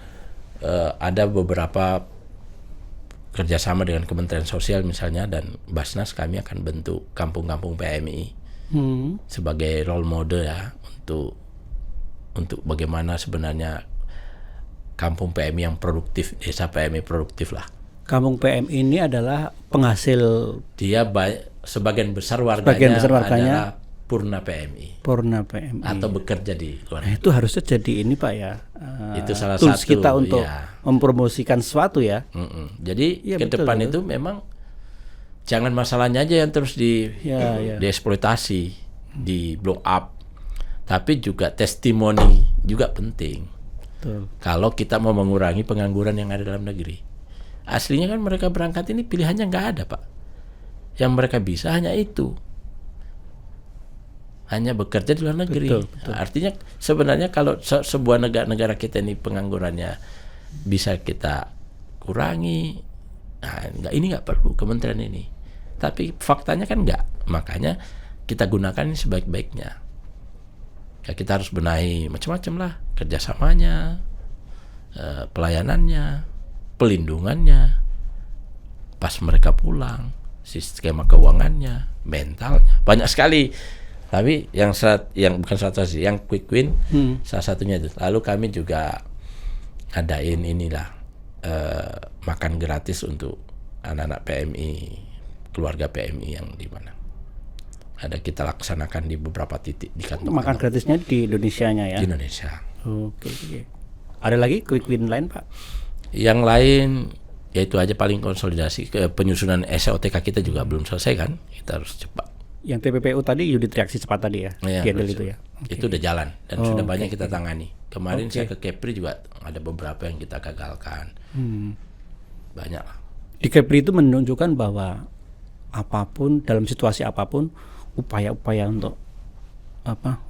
ada beberapa kerjasama dengan Kementerian Sosial misalnya dan Basnas, kami akan bentuk kampung-kampung PMI sebagai role model ya untuk bagaimana sebenarnya kampung PMI yang produktif, desa PMI produktif lah. Kampung PMI ini adalah penghasil. Dia sebagian besar warganya adalah Purna PMI. Atau bekerja di luar. Itu harusnya jadi ini Pak ya. Itu salah tools satu kita untuk mempromosikan sesuatu ya. Jadi ke depan itu memang jangan masalahnya aja yang terus dieksploitasi, di blow up. Tapi juga testimoni juga penting. Betul. Kalau kita mau mengurangi pengangguran yang ada dalam negeri. Aslinya kan mereka berangkat ini pilihannya nggak ada Pak. Yang mereka bisa hanya itu. Hanya bekerja di luar negeri. Betul. Artinya sebenarnya kalau sebuah negara kita ini penganggurannya bisa kita kurangi, ini nggak perlu kementerian ini. Tapi faktanya kan nggak. Makanya kita gunakan ini sebaik-baiknya. Ya, kita harus benahi macam-macam lah, kerjasamanya, pelayanannya, pelindungannya, pas mereka pulang. skema keuangannya, mentalnya, banyak sekali. Tapi yang bukan strategi, yang quick win salah satunya itu. Lalu kami juga ngadain makan gratis untuk anak-anak PMI, keluarga PMI yang di mana ada kita laksanakan di beberapa titik di kantor. Makan gratisnya di Indonesianya ya? Di Indonesia. Oke. Ada lagi quick win lain Pak? Yang lain yaitu aja paling konsolidasi ke penyusunan SOTK kita juga belum selesai kan, kita harus cepat. Yang TPPU tadi unit reaksi cepat tadi ya, handle itu ya? Itu udah jalan dan sudah banyak kita tangani. Kemarin saya ke Kepri juga ada beberapa yang kita gagalkan. Banyak lah. Di Kepri itu menunjukkan bahwa apapun, dalam situasi apapun, upaya-upaya untuk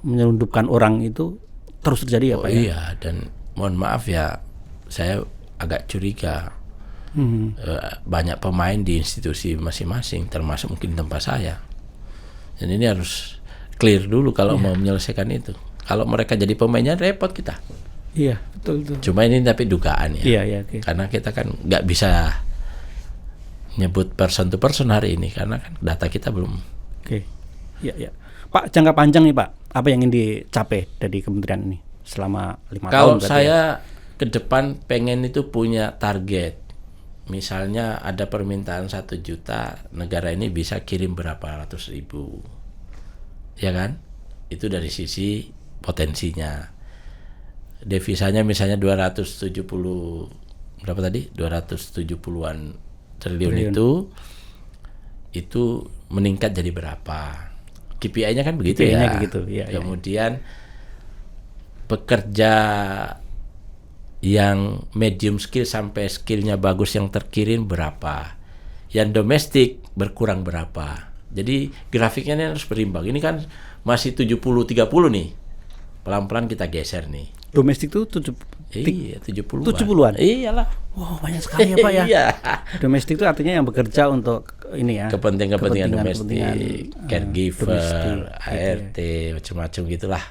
menyelundupkan orang itu terus terjadi ya Pak ya? Iya, dan mohon maaf ya, saya agak curiga banyak pemain di institusi masing-masing, termasuk mungkin tempat saya. Dan ini harus clear dulu kalau mau menyelesaikan itu. Kalau mereka jadi pemainnya repot kita. Iya, betul. Cuma ini tapi dugaan ya. Iya, okay. Karena kita kan nggak bisa nyebut person to person hari ini karena kan data kita belum. Oke. Iya. Pak, jangka panjang nih Pak, apa yang ingin dicapai dari kementerian ini selama 5 tahun? Kalau saya ke depan pengen itu punya target. Misalnya ada permintaan 1 juta, negara ini bisa kirim berapa ratus ribu, ya kan? Itu dari sisi potensinya. Devisanya misalnya 270 berapa tadi? 270-an triliun itu meningkat jadi berapa? KPI-nya kan begitu ya. Gitu, ya. Kemudian pekerja yang medium skill sampai skillnya bagus yang terkirim berapa, yang domestik berkurang berapa. Jadi grafiknya ini harus berimbang. Ini kan masih 70-30 nih, pelan-pelan kita geser nih. Domestik tuh 70-an. Iyalah. Wow, banyak sekali ya Pak ya. Iya. Domestik itu artinya yang bekerja untuk ini ya, kepentingan domestik, caregiver, ART, macam-macam gitulah.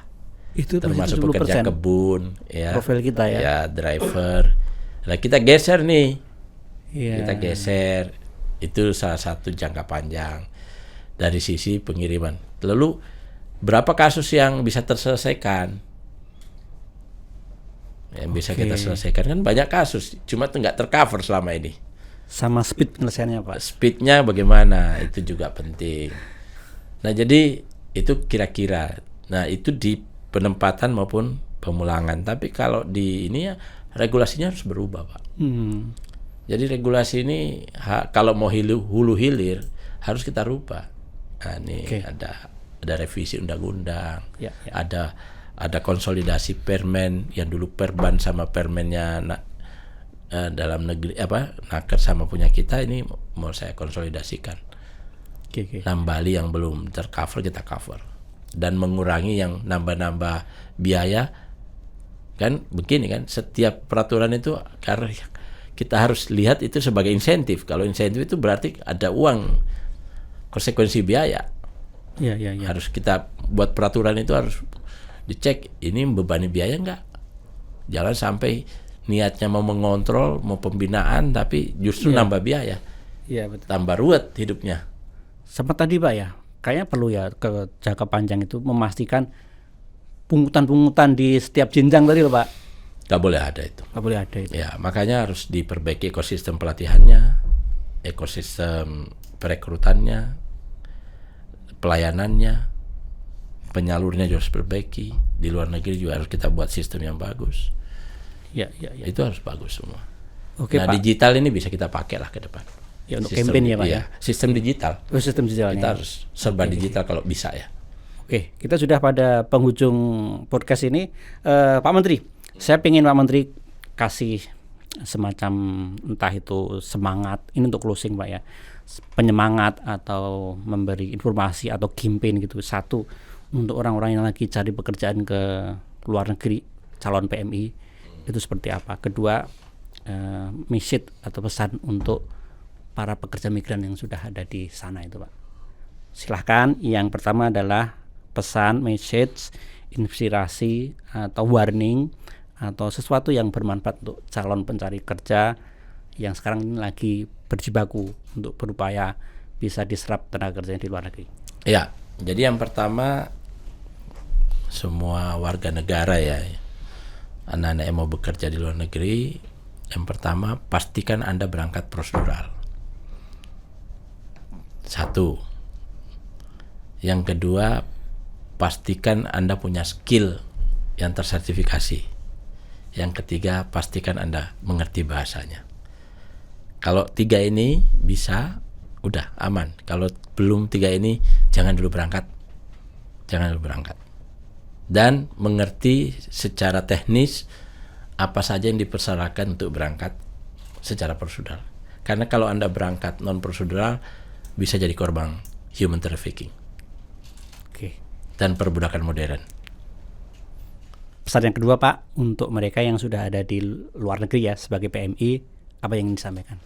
Itu termasuk pekerja kebun, ya, profil kita ya, driver. Nah kita geser nih, kita geser. Itu salah satu jangka panjang dari sisi pengiriman. Lalu berapa kasus yang bisa terselesaikan? Yang bisa kita selesaikan kan banyak kasus, cuma nggak tercover selama ini. Sama speed penyelesaiannya Pak. Speednya bagaimana? Itu juga penting. Nah jadi itu kira-kira. Nah itu di penempatan maupun pemulangan. Tapi kalau di ini ya regulasinya harus berubah Pak. Jadi regulasi ini kalau mau hulu hilir harus kita rubah. Nah ini ada revisi undang-undang, ada konsolidasi permen yang dulu perban sama permennya dalam negeri naker sama punya kita, ini mau saya konsolidasikan. Nambali yang belum tercover kita cover. Dan mengurangi yang nambah-nambah biaya. Kan begini kan, setiap peraturan itu karena kita harus lihat itu sebagai insentif. Kalau insentif itu berarti ada uang, konsekuensi biaya. Iya. Harus kita buat peraturan itu harus dicek, ini membebani biaya enggak. Jangan sampai niatnya mau mengontrol, mau pembinaan tapi justru nambah biaya. Iya, betul. Tambah ruwet hidupnya. Sama tadi Pak ya, kayaknya perlu ya ke jangka panjang itu memastikan pungutan-pungutan di setiap jenjang tadi loh Pak. Gak boleh ada itu. Gak boleh ada itu. Ya, makanya harus diperbaiki ekosistem pelatihannya, ekosistem perekrutannya, pelayanannya, penyalurnya juga harus perbaiki. Di luar negeri juga harus kita buat sistem yang bagus. Ya. Itu harus bagus semua. Oke, nah, Pak. Digital ini bisa kita pakai lah ke depan. Ya, untuk campaign ya Pak ya. Sistem digital. Sistem digital. Kita harus serba digital kalau bisa ya. Oke, kita sudah pada penghujung podcast ini. Pak Menteri, saya ingin Pak Menteri kasih semacam entah itu semangat, ini untuk closing Pak ya, penyemangat atau memberi informasi atau campaign gitu. Satu, untuk orang-orang yang lagi cari pekerjaan ke luar negeri, calon PMI, itu seperti apa. Kedua, message atau pesan untuk para pekerja migran yang sudah ada di sana itu Pak. Silahkan, yang pertama adalah pesan, message, inspirasi atau warning atau sesuatu yang bermanfaat untuk calon pencari kerja yang sekarang ini lagi berjibaku untuk berupaya bisa diserap tenaga kerja di luar negeri? Ya, jadi yang pertama semua warga negara ya, anak-anak yang mau bekerja di luar negeri, yang pertama pastikan Anda berangkat prosedural. 1. Yang kedua, pastikan Anda punya skill yang tersertifikasi. Yang ketiga, pastikan Anda mengerti bahasanya. Kalau 3 ini bisa, udah aman. Kalau belum 3 ini, jangan dulu berangkat. Dan mengerti secara teknis apa saja yang dipersyaratkan untuk berangkat secara prosedural. Karena kalau Anda berangkat non prosedural bisa jadi korban human trafficking. Oke. Dan perbudakan modern. Pesan yang kedua Pak, untuk mereka yang sudah ada di luar negeri ya sebagai PMI, apa yang ingin disampaikan?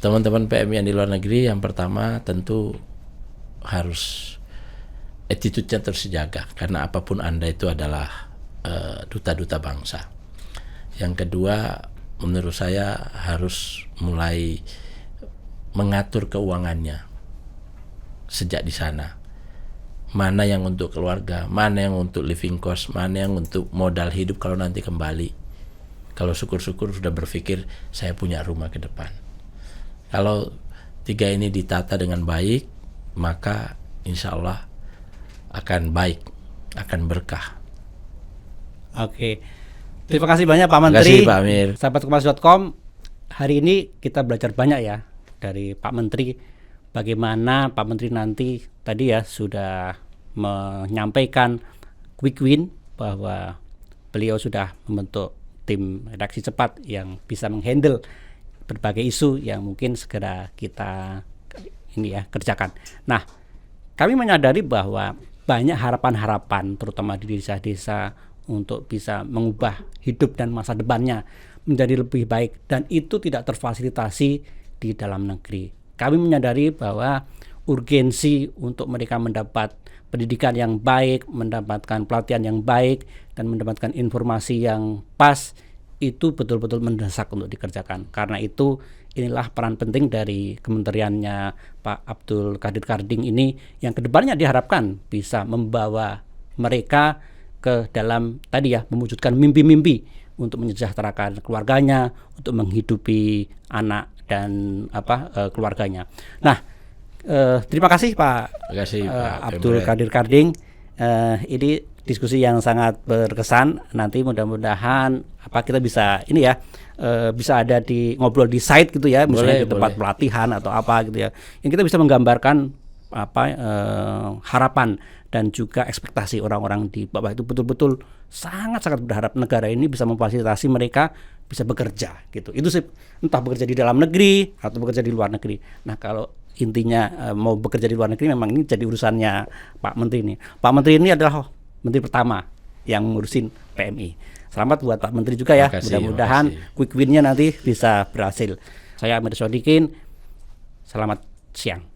Teman-teman PMI yang di luar negeri, yang pertama tentu harus attitude-nya terus dijaga, karena apapun Anda itu adalah duta-duta bangsa. Yang kedua, menurut saya harus mulai mengatur keuangannya sejak di sana. Mana yang untuk keluarga, mana yang untuk living cost, mana yang untuk modal hidup kalau nanti kembali. Kalau syukur-syukur sudah berpikir saya punya rumah ke depan. Kalau 3 ini ditata dengan baik, maka insya Allah akan baik, akan berkah. Oke. Terima kasih banyak Pak Menteri. Terima kasih Pak Amir. Sahabat Kompas.com, hari ini kita belajar banyak ya dari Pak Menteri. Bagaimana Pak Menteri nanti tadi ya sudah menyampaikan quick win bahwa beliau sudah membentuk tim redaksi cepat yang bisa menghandle berbagai isu yang mungkin segera kita ini ya kerjakan. Nah, kami menyadari bahwa banyak harapan-harapan terutama di desa-desa untuk bisa mengubah hidup dan masa depannya menjadi lebih baik, dan itu tidak terfasilitasi di dalam negeri. Kami menyadari bahwa urgensi untuk mereka mendapat pendidikan yang baik, mendapatkan pelatihan yang baik, dan mendapatkan informasi yang pas itu betul-betul mendesak untuk dikerjakan. Karena itu inilah peran penting dari kementeriannya Pak Abdul Qadir Karding ini yang kedepannya diharapkan bisa membawa mereka ke dalam tadi ya mewujudkan mimpi-mimpi untuk menyejahterakan keluarganya, untuk menghidupi anak dan keluarganya. Nah, terima kasih Pak, Abdul Qadir Karding. Ini diskusi yang sangat berkesan. Nanti mudah-mudahan kita bisa ini ya bisa ada di ngobrol di site gitu ya, misalnya di tempat pelatihan atau apa gitu ya, yang kita bisa menggambarkan harapan dan juga ekspektasi orang-orang di bawah itu betul-betul sangat-sangat berharap negara ini bisa memfasilitasi mereka bisa bekerja gitu. Itu sih, entah bekerja di dalam negeri atau bekerja di luar negeri. Nah, kalau intinya mau bekerja di luar negeri memang ini jadi urusannya Pak Menteri ini. Pak Menteri ini adalah Menteri pertama yang ngurusin PMI. Selamat buat Pak Menteri juga ya. Mudah-mudahan quick win-nya nanti bisa berhasil. Saya Amir Sodikin. Selamat siang.